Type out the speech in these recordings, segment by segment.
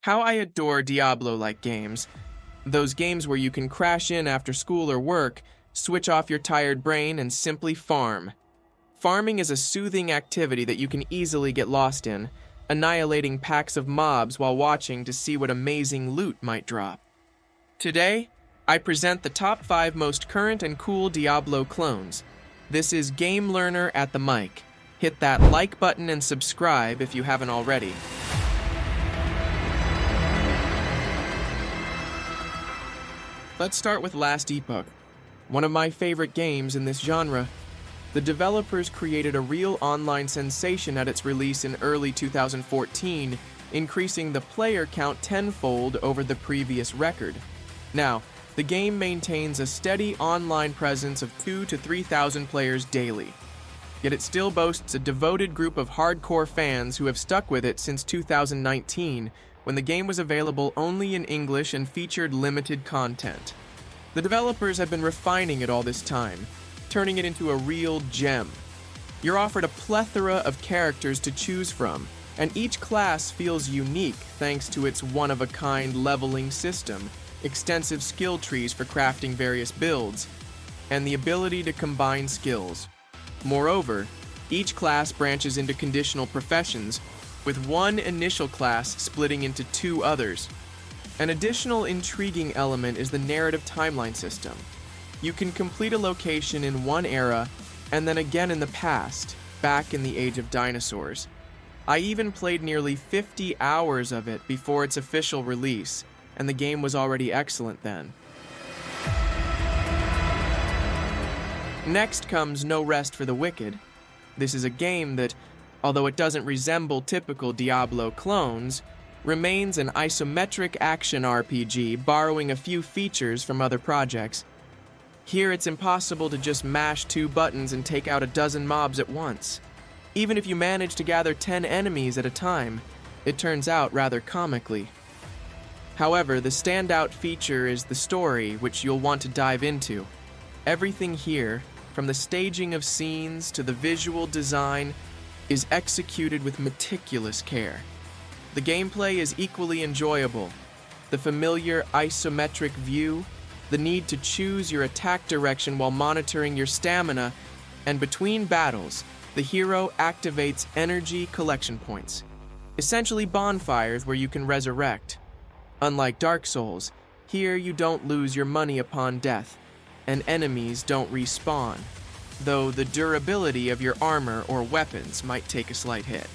How I adore Diablo-like games. Those games where you can crash in after school or work, switch off your tired brain, and simply farm. Farming is a soothing activity that you can easily get lost in, annihilating packs of mobs while watching to see what amazing loot might drop. Today, I present the top 5 most current and cool Diablo clones. This is GameLearner at the mic. Hit that like button and subscribe if you haven't already. Let's start with Last Epoch, one of my favorite games in this genre. The developers created a real online sensation at its release in early 2014, increasing the player count tenfold over the previous record. Now, the game maintains a steady online presence of 2,000 to 3,000 players daily. Yet it still boasts a devoted group of hardcore fans who have stuck with it since 2019, when the game was available only in English and featured limited content. The developers have been refining it all this time, turning it into a real gem. You're offered a plethora of characters to choose from, and each class feels unique thanks to its one-of-a-kind leveling system, extensive skill trees for crafting various builds, and the ability to combine skills. Moreover, each class branches into conditional professions, with one initial class splitting into 2 others. An additional intriguing element is the narrative timeline system. You can complete a location in one era, and then again in the past, back in the age of dinosaurs. I even played nearly 50 hours of it before its official release, and the game was already excellent then. Next comes No Rest for the Wicked. This is a game that, although it doesn't resemble typical Diablo clones, remains an isometric action RPG borrowing a few features from other projects. Here it's impossible to just mash 2 buttons and take out a dozen mobs at once. Even if you manage to gather 10 enemies at a time, it turns out rather comically. However, the standout feature is the story, which you'll want to dive into. Everything here, from the staging of scenes to the visual design, is executed with meticulous care. The gameplay is equally enjoyable. The familiar isometric view, the need to choose your attack direction while monitoring your stamina, and between battles, the hero activates energy collection points, essentially bonfires where you can resurrect. Unlike Dark Souls, here you don't lose your money upon death, and enemies don't respawn, though the durability of your armor or weapons might take a slight hit.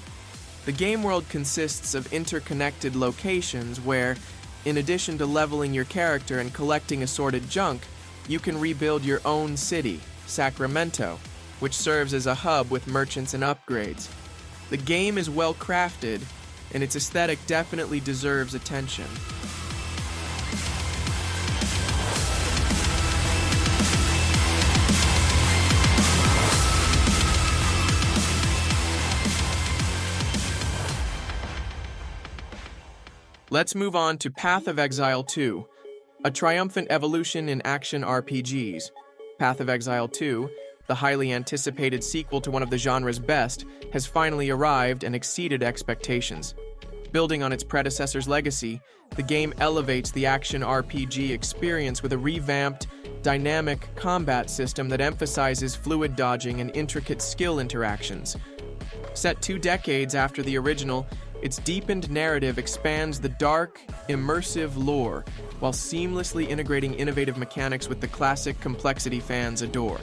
The game world consists of interconnected locations where, in addition to leveling your character and collecting assorted junk, you can rebuild your own city, Sacramento, which serves as a hub with merchants and upgrades. The game is well crafted, and its aesthetic definitely deserves attention. Let's move on to Path of Exile 2, a triumphant evolution in action RPGs. Path of Exile 2, the highly anticipated sequel to one of the genre's best, has finally arrived and exceeded expectations. Building on its predecessor's legacy, the game elevates the action RPG experience with a revamped, dynamic combat system that emphasizes fluid dodging and intricate skill interactions. Set 2 decades after the original, its deepened narrative expands the dark, immersive lore while seamlessly integrating innovative mechanics with the classic complexity fans adore.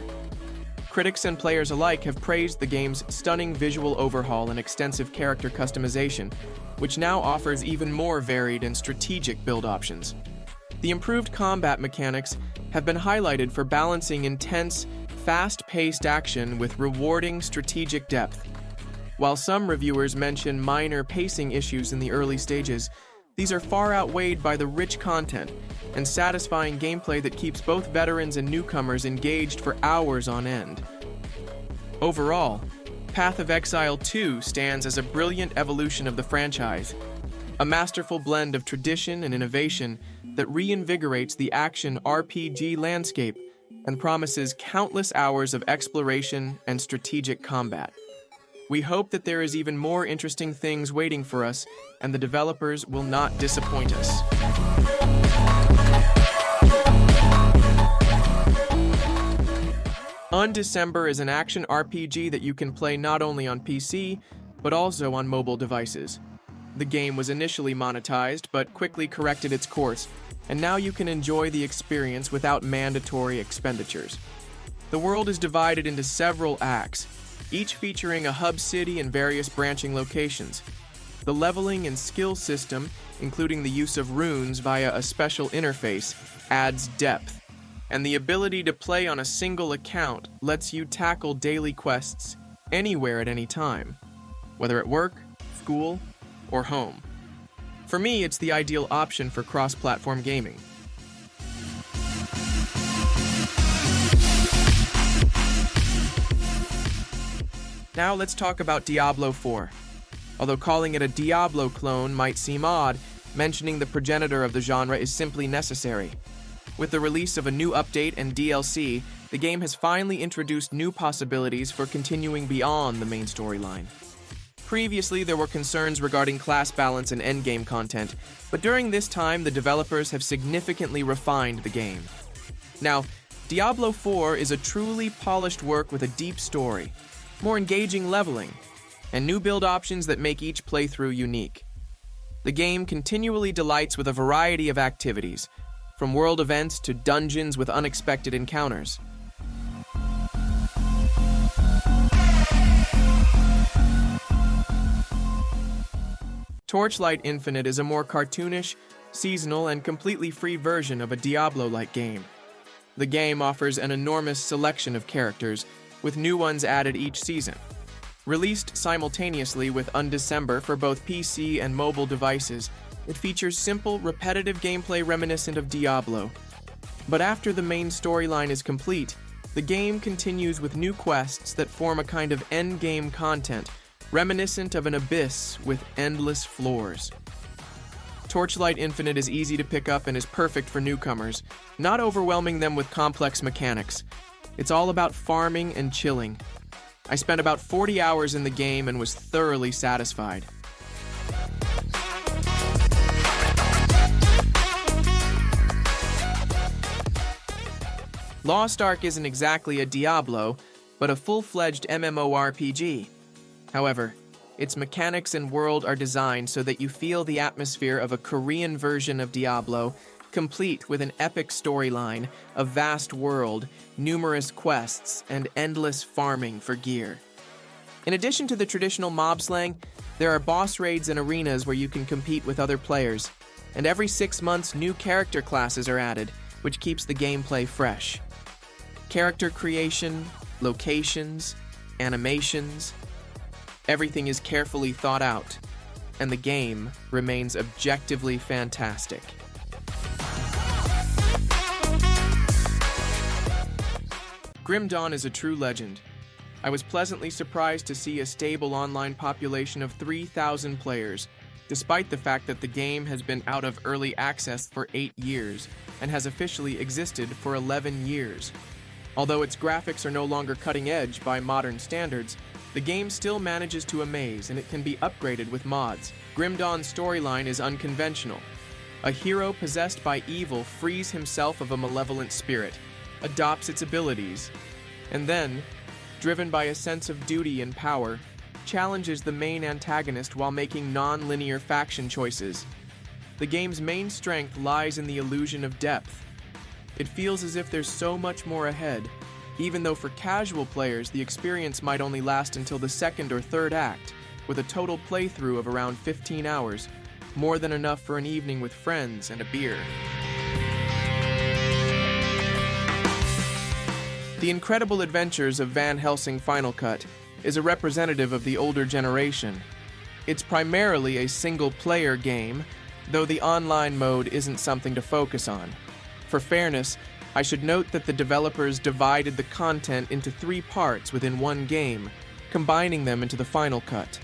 Critics and players alike have praised the game's stunning visual overhaul and extensive character customization, which now offers even more varied and strategic build options. The improved combat mechanics have been highlighted for balancing intense, fast-paced action with rewarding strategic depth. While some reviewers mention minor pacing issues in the early stages, these are far outweighed by the rich content and satisfying gameplay that keeps both veterans and newcomers engaged for hours on end. Overall, Path of Exile 2 stands as a brilliant evolution of the franchise, a masterful blend of tradition and innovation that reinvigorates the action RPG landscape and promises countless hours of exploration and strategic combat. We hope that there is even more interesting things waiting for us, and the developers will not disappoint us. Undecember is an action RPG that you can play not only on PC, but also on mobile devices. The game was initially monetized, but quickly corrected its course, and now you can enjoy the experience without mandatory expenditures. The world is divided into several acts, each featuring a hub city and various branching locations. The leveling and skill system, including the use of runes via a special interface, adds depth, and the ability to play on a single account lets you tackle daily quests anywhere at any time, whether at work, school, or home. For me, it's the ideal option for cross-platform gaming. Now let's talk about Diablo 4. Although calling it a Diablo clone might seem odd, mentioning the progenitor of the genre is simply necessary. With the release of a new update and DLC, the game has finally introduced new possibilities for continuing beyond the main storyline. Previously, there were concerns regarding class balance and endgame content, but during this time, the developers have significantly refined the game. Now, Diablo 4 is a truly polished work with a deep story, more engaging leveling, and new build options that make each playthrough unique. The game continually delights with a variety of activities, from world events to dungeons with unexpected encounters. Torchlight Infinite is a more cartoonish, seasonal, and completely free version of a Diablo-like game. The game offers an enormous selection of characters, with new ones added each season. Released simultaneously with Undecember for both PC and mobile devices, it features simple, repetitive gameplay reminiscent of Diablo. But after the main storyline is complete, the game continues with new quests that form a kind of endgame content, reminiscent of an abyss with endless floors. Torchlight Infinite is easy to pick up and is perfect for newcomers, not overwhelming them with complex mechanics. It's all about farming and chilling. I spent about 40 hours in the game and was thoroughly satisfied. Lost Ark isn't exactly a Diablo, but a full-fledged MMORPG. However, its mechanics and world are designed so that you feel the atmosphere of a Korean version of Diablo, complete with an epic storyline, a vast world, numerous quests, and endless farming for gear. In addition to the traditional mob slaying, there are boss raids and arenas where you can compete with other players, and every 6 months new character classes are added, which keeps the gameplay fresh. Character creation, locations, animations, everything is carefully thought out, and the game remains objectively fantastic. Grim Dawn is a true legend. I was pleasantly surprised to see a stable online population of 3,000 players, despite the fact that the game has been out of early access for 8 years and has officially existed for 11 years. Although its graphics are no longer cutting edge by modern standards, the game still manages to amaze, and it can be upgraded with mods. Grim Dawn's storyline is unconventional. A hero possessed by evil frees himself of a malevolent spirit, adopts its abilities, and then, driven by a sense of duty and power, challenges the main antagonist while making non-linear faction choices. The game's main strength lies in the illusion of depth. It feels as if there's so much more ahead, even though for casual players the experience might only last until the second or third act, with a total playthrough of around 15 hours, more than enough for an evening with friends and a beer. The Incredible Adventures of Van Helsing Final Cut is a representative of the older generation. It's primarily a single-player game, though the online mode isn't something to focus on. For fairness, I should note that the developers divided the content into 3 parts within one game, combining them into the final cut.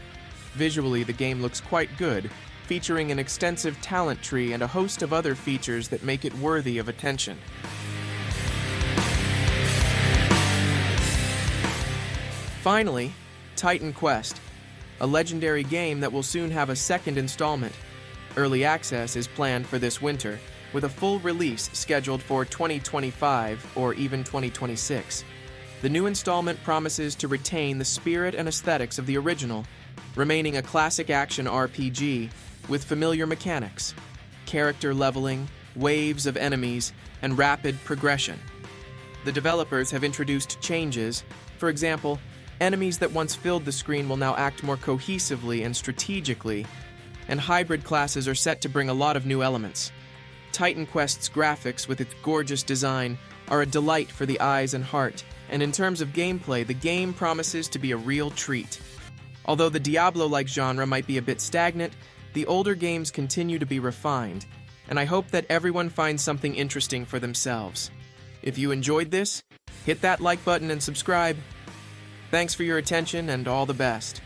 Visually, the game looks quite good, featuring an extensive talent tree and a host of other features that make it worthy of attention. Finally, Titan Quest, a legendary game that will soon have a second installment. Early access is planned for this winter, with a full release scheduled for 2025 or even 2026. The new installment promises to retain the spirit and aesthetics of the original, remaining a classic action RPG with familiar mechanics, character leveling, waves of enemies, and rapid progression. The developers have introduced changes. For example, enemies that once filled the screen will now act more cohesively and strategically, and hybrid classes are set to bring a lot of new elements. Titan Quest's graphics, with its gorgeous design, are a delight for the eyes and heart, and in terms of gameplay, the game promises to be a real treat. Although the Diablo-like genre might be a bit stagnant, the older games continue to be refined, and I hope that everyone finds something interesting for themselves. If you enjoyed this, hit that like button and subscribe. Thanks for your attention and all the best.